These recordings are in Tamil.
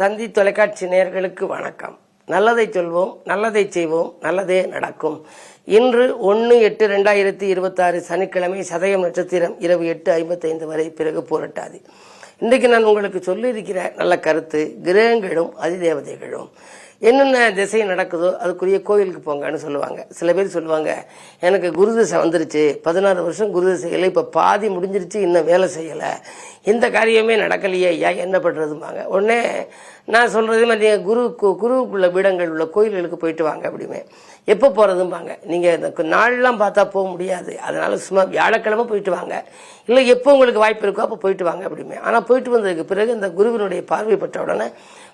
தந்தி தொலைக்காட்சி நேயர்களுக்கு வணக்கம். நல்லதை சொல்வோம், நல்லதை செய்வோம், நல்லதே நடக்கும். இன்று 1/8/2026 சனிக்கிழமை, சதயம் நட்சத்திரம், இரவு 8:55 வரை, பிறகு பூரட்டாதி. இன்றைக்கு நான் உங்களுக்கு சொல்லியிருக்கிற நல்ல கருத்து, கிரகங்களும் அதிதேவதைகளும் என்னென்ன திசை நடக்குதோ அதுக்குரிய கோயிலுக்கு போங்கன்னு சொல்லுவாங்க. சில பேர் சொல்லுவாங்க, எனக்கு குருதிசை வந்துருச்சு, 16 வருஷம் குருதிசையில், இப்போ பாதி முடிஞ்சிருச்சு, இன்னும் வேலை செய்யலை, எந்த காரியமே நடக்கலையே, ஐயா என்ன பண்ணுறதும்பாங்க. உடனே நான் சொல்கிறது மாதிரி குருவுக்குள்ள பீடங்கள் உள்ள கோயில்களுக்கு போயிட்டு வாங்க அப்படிமே. எப்போ போகிறதும்பாங்க. நீங்கள் இந்த நாள்லாம் பார்த்தா போக முடியாது, அதனால சும்மா வியாழக்கிழமை போயிட்டு வாங்க, இல்லை எப்போ உங்களுக்கு வாய்ப்பு இருக்கோ அப்போ போயிட்டு வாங்க அப்படிமே. ஆனால் போயிட்டு வந்ததுக்கு பிறகு இந்த குருவினுடைய பார்வை பெற்ற உடனே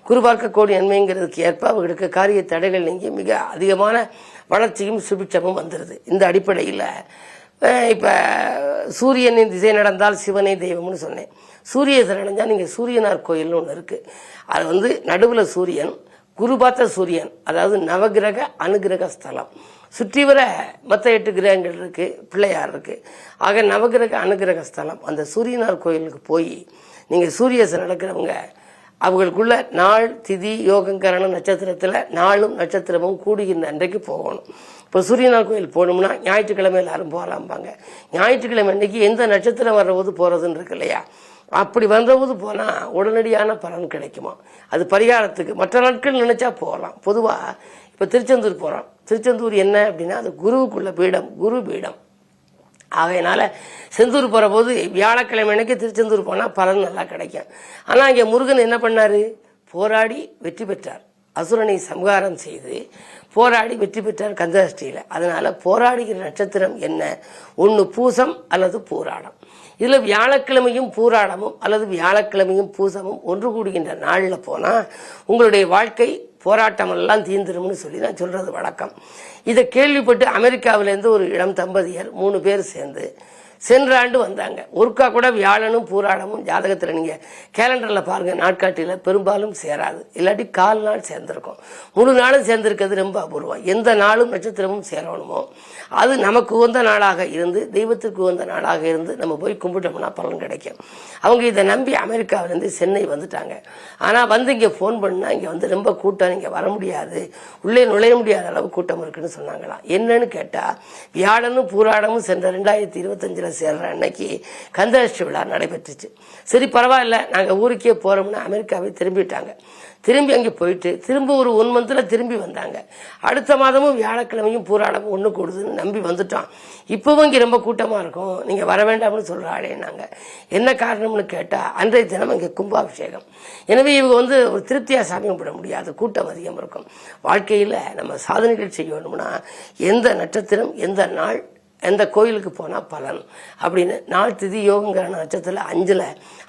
குரு பார்க்க கோடி நன்மைங்கிறதுக்கு ஏற்ப அவர்களுக்கு காரிய தடைகள் நீங்கி மிக அதிகமான வளர்ச்சியும் சுபிட்சமும் வந்துடுது. இந்த அடிப்படையில் இப்போ சூரியனின் திசை நடந்தால் சிவனே தெய்வம்னு சொன்னேன். சூரிய திசை நடந்தால் நீங்கள் சூரியனார் கோயில்னு ஒன்று இருக்குது. அது நடுவில் சூரியன், குரு பார்த்த சூரியன், அதாவது நவகிரக அனுகிரக ஸ்தலம். சுற்றி வர மற்ற 8 கிரகங்கள் இருக்குது, பிள்ளையார் இருக்குது. ஆக நவகிரக அனுகிரக ஸ்தலம் அந்த சூரியனார் கோயிலுக்கு போய் நீங்கள் சூரியசை நடக்கிறவங்க அவங்களுக்குள்ள நாள், திதி, யோகங்கரண நட்சத்திரத்தில் நாளும் நட்சத்திரமும் கூடுகின்ற அன்றைக்கு போகணும். இப்போ சூரியனார் கோயில் போகணும்னா ஞாயிற்றுக்கிழமை எல்லாரும் போகலாம்பாங்க. ஞாயிற்றுக்கிழமை அன்றைக்கு எந்த நட்சத்திரம் வர்றபோது போகிறதுன்னு இருக்கு இல்லையா? அப்படி வந்தபோது போனால் உடனடியான பலன் கிடைக்குமா? அது பரிகாரத்துக்கு மற்ற நாட்கள் நினைச்சா போகலாம். பொதுவாக இப்போ திருச்செந்தூர் போகிறோம். திருச்செந்தூர் என்ன அப்படின்னா அது குருவுக்குள்ள பீடம், குரு பீடம். ஆகையினால செந்தூர் போகிற போது வியாழக்கிழமை அன்னைக்கு திருச்செந்தூர் போனால் பலன் நல்லா கிடைக்கும். ஆனால் இங்கே முருகன் என்ன பண்ணார்? போராடி வெற்றி பெற்றார். அசுரனை சம்ஹாரம் செய்து போராடி வெற்றி பெற்றார் கந்தசஷ்டியில். அதனால போராடுகிற நட்சத்திரம் என்ன? ஒன்று பூசம் அல்லது பூராடம். இதில் வியாழக்கிழமையும் பூராடமும் அல்லது வியாழக்கிழமையும் பூசமும் ஒன்று கூடுகின்ற நாளில் போனால் உங்களுடைய வாழ்க்கை போராட்டம் எல்லாம் தீர்ந்துரும்னு சொல்லி நான் சொல்றது வழக்கம். இதை கேள்விப்பட்டு அமெரிக்காவிலேருந்து ஒரு இளம் தம்பதியர் 3 பேர் சேர்ந்து சென்ற ஆண்டு வந்தாங்க. ஒருக்கா கூட வியாழனும் பூராடமும் ஜாதகத்தில் நீங்கள் கேலண்டரில் பாருங்கள், நாட்காட்டியில் பெரும்பாலும் சேராது. இல்லாட்டி 1/4 நாள் சேர்ந்திருக்கும். முழு நாளும் சேர்ந்திருக்கிறது ரொம்ப அபூர்வம். எந்த நாளும் நட்சத்திரமும் சேரணுமோ அது நமக்கு உகந்த நாளாக இருந்து, தெய்வத்திற்கு உகந்த நாளாக இருந்து நம்ம போய் கும்பிட்டோம்னா பலன் கிடைக்கும். அவங்க இதை நம்பி அமெரிக்காவிலேருந்து சென்னை வந்துட்டாங்க. ஆனால் இங்கே ஃபோன் பண்ணால் இங்கே ரொம்ப கூட்டம், இங்கே வர முடியாது, உள்ளே நுழைய முடியாத அளவு கூட்டம் இருக்குன்னு சொன்னாங்களாம். என்னன்னு கேட்டால் வியாழனும் பூராடமும் சென்ற 2025 சேர்ற அன்னைக்கு கந்தசஷ்டி விழா நடைபெற்றுச்சு. சரி பரவாயில்ல, நாங்கள் ஊருக்கே போறோம்னு அமெரிக்காவை திரும்பிட்டாங்க. திரும்பி அங்கே போயிட்டு திரும்ப ஒரு 1 மந்த்ல திரும்பி வந்தாங்க. அடுத்த மாதமும் வியாழக்கிழமையும் பூராடமும் ஒன்று கூடுதுன்னு நம்பி வந்துட்டோம். இப்பவும் இங்கே ரொம்ப கூட்டமா இருக்கும், நீங்க வர வேண்டாம்னு சொல்றாளேனாங்க. என்ன காரணம்னு கேட்டா அன்றைய தினம் இங்கே கும்பாபிஷேகம். எனவே இவங்க ஒரு திருப்தியா சாமி கும்பிட முடியாது, கூட்டம் அதிகம் இருக்கும். வாழ்க்கையில நம்ம சாதனைகள் செய்யணும்னா எந்த நட்சத்திரம், எந்த நாள், எந்த கோயிலுக்கு போனால் பலன் அப்படின்னு நாள், திதி, யோகங்கிற நட்சத்திரத்தில்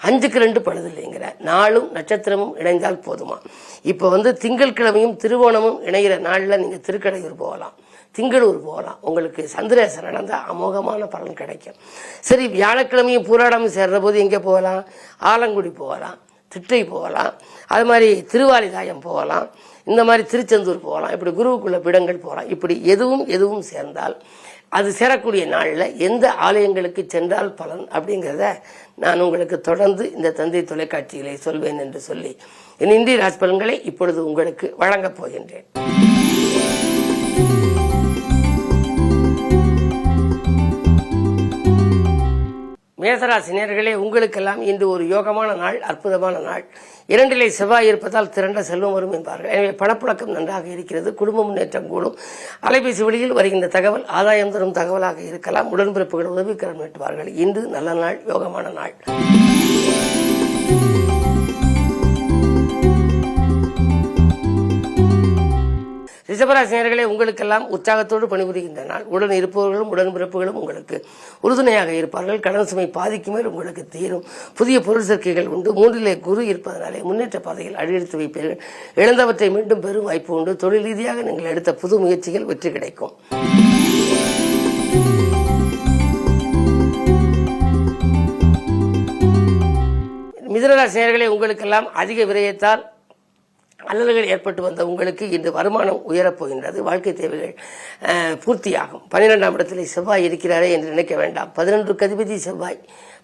5க்கு 2 பழுது இல்லைங்கிற நாளும் நட்சத்திரமும் இணைந்தால் போதுமா? இப்போ திங்கட்கிழமையும் திருவோணமும் இணைகிற நாளில் நீங்கள் திருக்கடையூர் போகலாம், திங்களூர் போகலாம். உங்களுக்கு சந்திரேசன் நடந்தால் அமோகமான பலன் கிடைக்கும். சரி, வியாழக்கிழமையும் பூராடமும் சேர்ற போது எங்கே போகலாம்? ஆலங்குடி போகலாம், திட்டை போகலாம், அது மாதிரி திருவாலிதாயம் போகலாம், இந்த மாதிரி திருச்செந்தூர் போகலாம், இப்படி குருவுக்குள்ள பீடங்கள் போகலாம். இப்படி எதுவும் சேர்ந்தால் அது சேரக்கூடிய நாளில் எந்த ஆலயங்களுக்கு சென்றால் பலன் அப்படிங்கிறத நான் உங்களுக்கு தொடர்ந்து இந்த தந்தை தொலைக்காட்சிகளை சொல்வேன் என்று சொல்லி என் இந்திய ராசி பலன்களை இப்பொழுது உங்களுக்கு வழங்கப் போகின்றேன். மேசராசி நேயர்களே, உங்களுக்கெல்லாம் இன்று ஒரு யோகமான நாள், அற்புதமான நாள். 2லே செவ்வாய் இருப்பதால் திரண்ட செல்வம் வரும் என்பார்கள். எனவே பணப்புழக்கம் நன்றாக இருக்கிறது, குடும்ப முன்னேற்றம் கூடும். அலைபேசி வழியில் வருகின்ற தகவல் ஆதாயம் தரும் தகவலாக இருக்கலாம். உடன்பிறப்புகள் உதவிக்கரம் நீட்டுவார்கள். இன்று நல்ல நாள், யோகமான நாள். ரிஷபராசி நேயர்களே, உங்களுக்கெல்லாம் உற்சாகத்தோடு பணிபுரிகின்ற நாள். உடன் இருப்பவர்களும் உடன்பிறப்புகளும் உங்களுக்கு உறுதுணையாக இருப்பார்கள். கடன் சுமை பாதிக்கு மேல் உங்களுக்கு தீரும். புதிய பொருள் சேர்க்கைகள் உண்டு. 3லே குரு இருப்பதனாலே முன்னேற்ற பாதையில் அடியெடுத்து வைப்பீர்கள். இழந்தவற்றை மீண்டும் பெறும் வாய்ப்பு உண்டு. தொழில் ரீதியாக நீங்கள் எடுத்த புது முயற்சிகள் வெற்றி கிடைக்கும். மிதுனராசி நேயர்களே, உங்களுக்கெல்லாம் அதிக விரயத்தால் அல்லல்கள் ஏற்பட்டு வந்த உங்களுக்கு இன்று வருமானம் உயரப்போகின்றது. வாழ்க்கை தேவைகள் பூர்த்தியாகும். 12ஆம் இடத்தில் செவ்வாய் இருக்கிறாரே என்று நினைக்க வேண்டாம். 11க்கு அதிபதி செவ்வாய்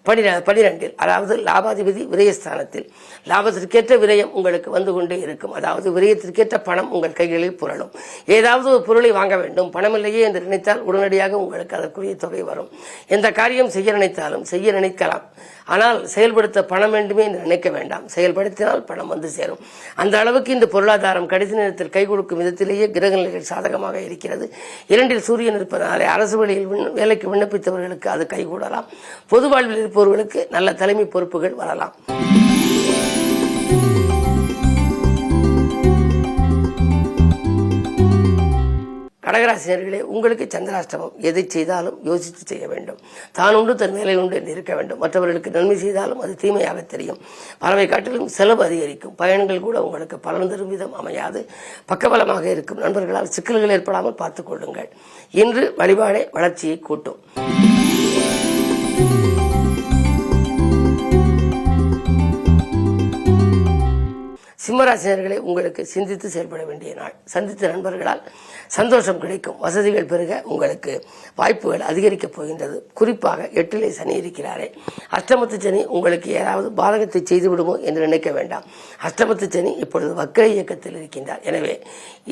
12 அதாவது லாபாதிபதி விரயஸ்தானத்தில் லாபத்திற்கேற்ற விரயம் உங்களுக்கு வந்து கொண்டே இருக்கும். அதாவது விரயத்திற்கேற்ற பணம் உங்கள் கைகளில் புரளும். ஏதாவது ஒரு பொருளை வாங்க வேண்டும், பணமில்லையே என்று நினைத்தால் உடனடியாக உங்களுக்கு அதற்குரிய தொகை வரும். எந்த காரியம் செய்ய நினைத்தாலும் செய்ய நினைக்கலாம், ஆனால் செயல்படுத்த பணம் வேண்டுமே என்று நினைக்க வேண்டாம். செயல்படுத்தினால் பணம் வந்து சேரும். அந்த அளவுக்கு இந்த பொருளாதாரம் கடைசி நேரத்தில் கை கொடுக்கும் விதத்திலேயே கிரக நிலைகள் சாதகமாக இருக்கிறது. 2 சூரியன் இருப்பதனாலே அரசு வழியில் வேலைக்கு விண்ணப்பித்தவர்களுக்கு அது கைகூடலாம். பொது வாழ்வில் இருப்பவர்களுக்கு நல்ல தலைமை பொறுப்புகள் வரலாம். கடகராசினியர்களே, உங்களுக்கு சந்திராஷ்டமம். எதை செய்தாலும் யோசித்து செய்ய வேண்டும். தான் உண்டு தன் வேலை உண்டு என்று இருக்க வேண்டும். மற்றவர்களுக்கு நன்மை செய்தாலும் அது தீமையாக தெரியும். பறவை காட்டிலும் செலவு அதிகரிக்கும். பயணங்கள் கூட உங்களுக்கு பலன் தரும் விதம் அமையாது. பக்கபலமாக இருக்கும் நண்பர்களால் சிக்கல்கள் ஏற்படாமல் பார்த்துக் கொள்ளுங்கள். இன்று வழிபாடே வளர்ச்சியை கூட்டும். சிம்மராசினியர்களே, உங்களுக்கு சிந்தித்து செயல்பட வேண்டிய நாள். சந்தித்த நண்பர்களால் சந்தோஷம் கிடைக்கும். வசதிகள் பெருக உங்களுக்கு வாய்ப்புகள் அதிகரிக்கப் போகின்றது. குறிப்பாக 8லே சனி இருக்கிறாரே, அஷ்டமத்து சனி உங்களுக்கு ஏதாவது பாதகத்தை செய்து விடுமோ என்று நினைக்க வேண்டாம். அஷ்டமத்து சனி இப்பொழுது வக்ர இயக்கத்தில் இருக்கின்றார். எனவே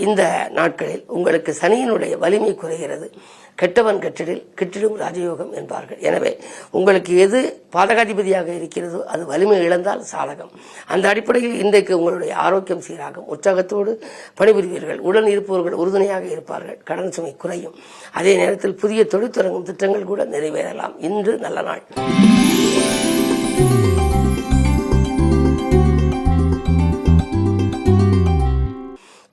இந்த நாட்களில் உங்களுக்கு சனியினுடைய வலிமை குறைகிறது. கெட்டவன் கெட்டிடும் ராஜயோகம் என்பார்கள். எனவே உங்களுக்கு எது பாதகாதிபதியாக இருக்கிறதோ அது வலிமை இழந்தால் சாதகம். அந்த அடிப்படையில் இன்றைக்கு உங்களுடைய ஆரோக்கியம் சீராகும். உற்சாகத்தோடு பணிபுரிவீர்கள். உடன் இருப்பவர்கள் உறுதுணையாக இருப்பார்கள். கடன் சுமை குறையும். அதே நேரத்தில் புதிய தொழில் தொடங்கும் திட்டங்கள் கூட நிறைவேறலாம். இன்று நல்ல நாள்.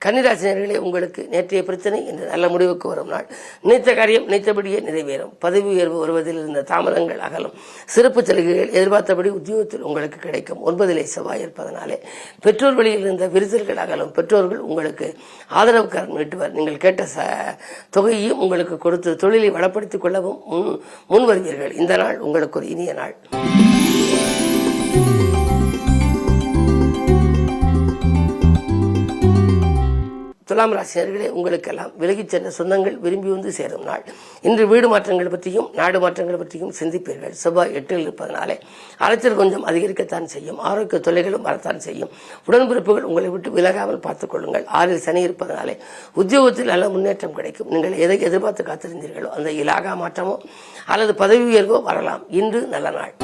கன்னிராசினியர்களே, உங்களுக்கு நேற்றைய பிரச்சனை இன்று நல்ல முடிவுக்கு வரும் நாள். நினைத்த காரியம் நினைத்தபடியே நிறைவேறும். பதவி உயர்வு வருவதில் இருந்த தாமதங்கள் அகலும். சிறப்பு சலுகைகள் எதிர்பார்த்தபடி உத்தியோகத்தில் உங்களுக்கு கிடைக்கும். 9லே செவ்வாய் இருப்பதனாலே பெற்றோர் வழியில் இருந்த விரிசல்கள் அகலும். பெற்றோர்கள் உங்களுக்கு ஆதரவுக்காரன் நீட்டுவர். நீங்கள் கேட்ட தொகையையும் உங்களுக்கு கொடுத்து தொழிலை வளப்படுத்திக் கொள்ளவும் முன் வருவீர்கள். இந்த நாள் உங்களுக்கு ஒரு இனிய நாள். துலாம் ராசினியர்களே, உங்களுக்கெல்லாம் விலகிச் சென்ற சொந்தங்கள் விரும்பி வந்து சேரும் நாள். இன்று வீடு மாற்றங்கள் பற்றியும் நாடு மாற்றங்கள் பற்றியும் சிந்திப்பீர்கள். செவ்வாய் 8ல் இருப்பதனாலே அலைச்சல் கொஞ்சம் அதிகரிக்கத்தான் செய்யும். ஆரோக்கிய தொல்லைகளும் வரத்தான் செய்யும். உடன்பிறப்புகள் உங்களை விட்டு விலகாமல் பார்த்துக் கொள்ளுங்கள். 6ல் சனி இருப்பதனாலே உத்தியோகத்தில் நல்ல முன்னேற்றம் கிடைக்கும். நீங்கள் எதை எதிர்பார்த்து காத்திருந்தீர்களோ அந்த இலாகா மாற்றமோ அல்லது பதவி உயர்வோ வரலாம். இன்று நல்ல நாள்.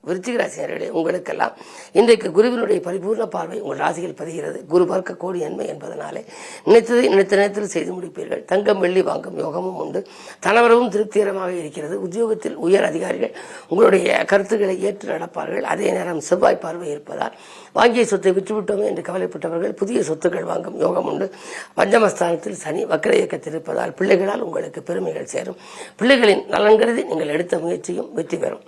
விருச்சிக ராசினியர்களே, உங்களுக்கெல்லாம் இன்றைக்கு குருவினுடைய பரிபூர்ண பார்வை உங்கள் ராசியில் பதிகிறது. குரு பார்க்க கோடி நன்மை என்பதனாலே நினைத்ததை நினைத்த நேரத்தில் செய்து முடிப்பீர்கள். தங்கம் வெள்ளி வாங்கும் யோகமும் உண்டு. தனவரவும் திருப்திகரமாக இருக்கிறது. உத்தியோகத்தில் உயர் அதிகாரிகள் உங்களுடைய கருத்துக்களை ஏற்று நடப்பார்கள். அதே நேரம் செவ்வாய் பார்வை இருப்பதால் வாங்கிய சொத்தை விற்றுவிட்டோமே என்று கவலைப்பட்டவர்கள் புதிய சொத்துக்கள் வாங்கும் யோகம் உண்டு. பஞ்சமஸ்தானத்தில் சனி வக்ர இயக்கத்தில் இருப்பதால் பிள்ளைகளால் உங்களுக்கு பெருமைகள் சேரும். பிள்ளைகளின் நலன் கருதி நீங்கள் எடுத்த முயற்சியும் வெற்றி பெறும்.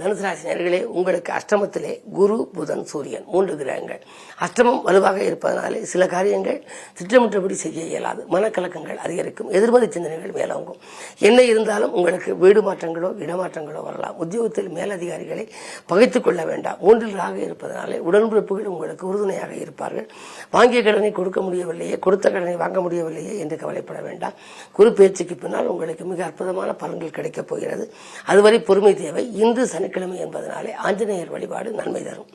தனுசு ராசினியர்களே, உங்களுக்கு அஷ்டமத்திலே குரு புதன் சூரியன் 3 கிரகங்கள். அஷ்டமம் வலுவாக இருப்பதனாலே சில காரியங்கள் திட்டமிட்டபடி செய்ய இயலாது. மனக்கலக்கங்கள் அதிகரிக்கும். எதிர்மறை சிந்தனைகள் மேலோங்கும். என்ன இருந்தாலும் உங்களுக்கு வீடு மாற்றங்களோ இடமாற்றங்களோ வரலாம். உத்தியோகத்தில் மேலதிகாரிகளை பகைத்துக் கொள்ள வேண்டாம். 3ல் ராகு இருப்பதனாலே உடன்பிறப்புகள் உங்களுக்கு உறுதுணையாக இருப்பார்கள். வாங்கிய கடனை கொடுக்க முடியவில்லையே, கொடுத்த கடனை வாங்க முடியவில்லையே என்று கவலைப்பட வேண்டாம். குரு பேச்சுக்கு பின்னால் உங்களுக்கு மிக அற்புதமான பலன்கள் கிடைக்கப் போகிறது. அதுவரை பொறுமை தேவை. இன்று சனிக்கிழமை என்பதனாலே ஆஞ்சநேயர் வழிபாடு நன்மை தரும்.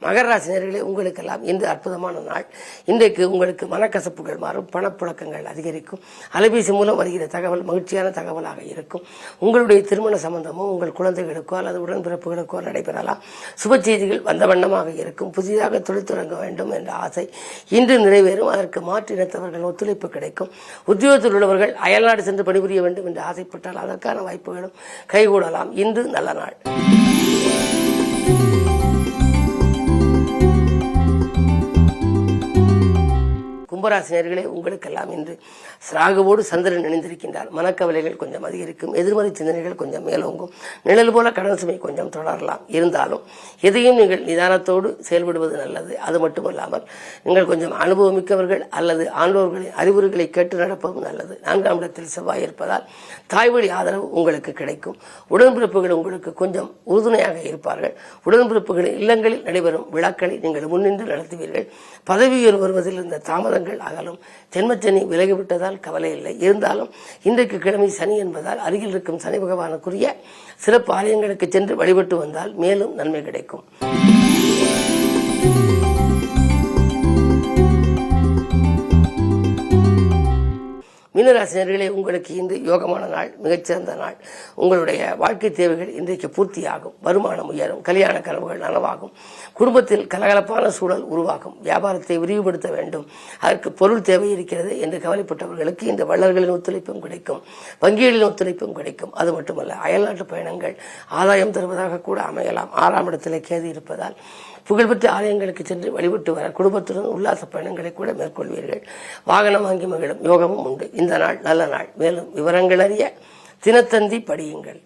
மகர ராசினியர்களே, உங்களுக்கெல்லாம் இன்று அற்புதமான நாள். இன்றைக்கு உங்களுக்கு மனக்கசப்புகள் மாறும். பணப்புழக்கங்கள் அதிகரிக்கும். அலைபேசி மூலம் வருகிற தகவல் மகிழ்ச்சியான தகவலாக இருக்கும். உங்களுடைய திருமண சம்பந்தமோ உங்கள் குழந்தைகளுக்கோ அல்லது உடன்பிறப்புகளுக்கோ நடைபெறலாம். சுப செய்திகள் வந்த வண்ணமாக இருக்கும். புதிதாக தொழில் தொடங்க வேண்டும் என்ற ஆசை இன்று நிறைவேறும். அதற்கு மாற்று இனத்தவர்கள் ஒத்துழைப்பு கிடைக்கும். உத்தியோகத்தில் உள்ளவர்கள் அயல்நாடு சென்று பணிபுரிய வேண்டும் என்று ஆசைப்பட்டால் அதற்கான வாய்ப்புகளும் கைகூடலாம். இன்று நல்ல நாள். கும்பராசினியர்களே, உங்களுக்கெல்லாம் இன்று ராகுவோடு சந்திரன் இணைந்திருக்கின்றார். மனக்கவலைகள் கொஞ்சம் அதிகரிக்கும், எதிர்மறை சிந்தனைகள் கொஞ்சம் மேலோங்கும், நிழல் போல கடன் சுமை கொஞ்சம் தொடரலாம். இருந்தாலும் எதையும் நீங்கள் நிதானத்தோடு செயல்படுவது நல்லது. அது மட்டுமல்லாமல் நீங்கள் கொஞ்சம் அனுபவமிக்கவர்கள் அல்லது ஆண்டோர்களின் அறிவுரைகளை கேட்டு நடப்பதும் நல்லது. 4ஆம் இடத்தில் செவ்வாய் இருப்பதால் தாய்வழி ஆதரவு உங்களுக்கு கிடைக்கும். உடன்பிறப்புகள் உங்களுக்கு கொஞ்சம் உறுதுணையாக இருப்பார்கள். உடன்பிறப்புகளின் இல்லங்களில் நடைபெறும் விழாக்களை நீங்கள் முன்னின்று நடத்துவீர்கள். பதவி உயர்வு வருவதில் இருந்த தாமதங்கள் அகலும். ஜென்மச்சனி விலகிவிட்டதால் கவலை இல்லை. இருந்தாலும் இன்றைக்கு கிழமை சனி என்பதால் அருகில் இருக்கும் சனி பகவானுக்குரிய சிறப்பு ஆலயங்களுக்கு சென்று வழிபட்டு வந்தால் மேலும் நன்மை கிடைக்கும். மீனராசினியர்களே, உங்களுக்கு இன்று யோகமான நாள், மிகச்சிறந்த நாள். உங்களுடைய வாழ்க்கை தேவைகள் இன்றைக்கு பூர்த்தியாகும். வருமானம் உயரும், கல்யாண கனவுகள் நனவாகும், குடும்பத்தில் கலகலப்பான சூழல் உருவாகும். வியாபாரத்தை விரிவுபடுத்த வேண்டும், அதற்கு பொருள் தேவை இருக்கிறது என்று கவலைப்பட்டவர்களுக்கு இந்த வள்ளல்களின் ஒத்துழைப்பும் கிடைக்கும், வங்கிகளின் ஒத்துழைப்பும் கிடைக்கும். அது மட்டுமல்ல, அயல்நாட்டு பயணங்கள் ஆதாயம் தருவதாக கூட அமையலாம். 6ஆம் இடத்தில் கேது இருப்பதால் புகழ்பெற்ற ஆலயங்களுக்கு சென்று வழிபட்டு வர குடும்பத்துடன் உல்லாச பயணங்களை கூட மேற்கொள்வீர்கள். வாகனம் வாங்கி மகிழும் யோகமும் உண்டு. இந்த நாள் நல்ல நாள். மேலும் விவரங்கள் அறிய தினத்தந்தி படியுங்கள்.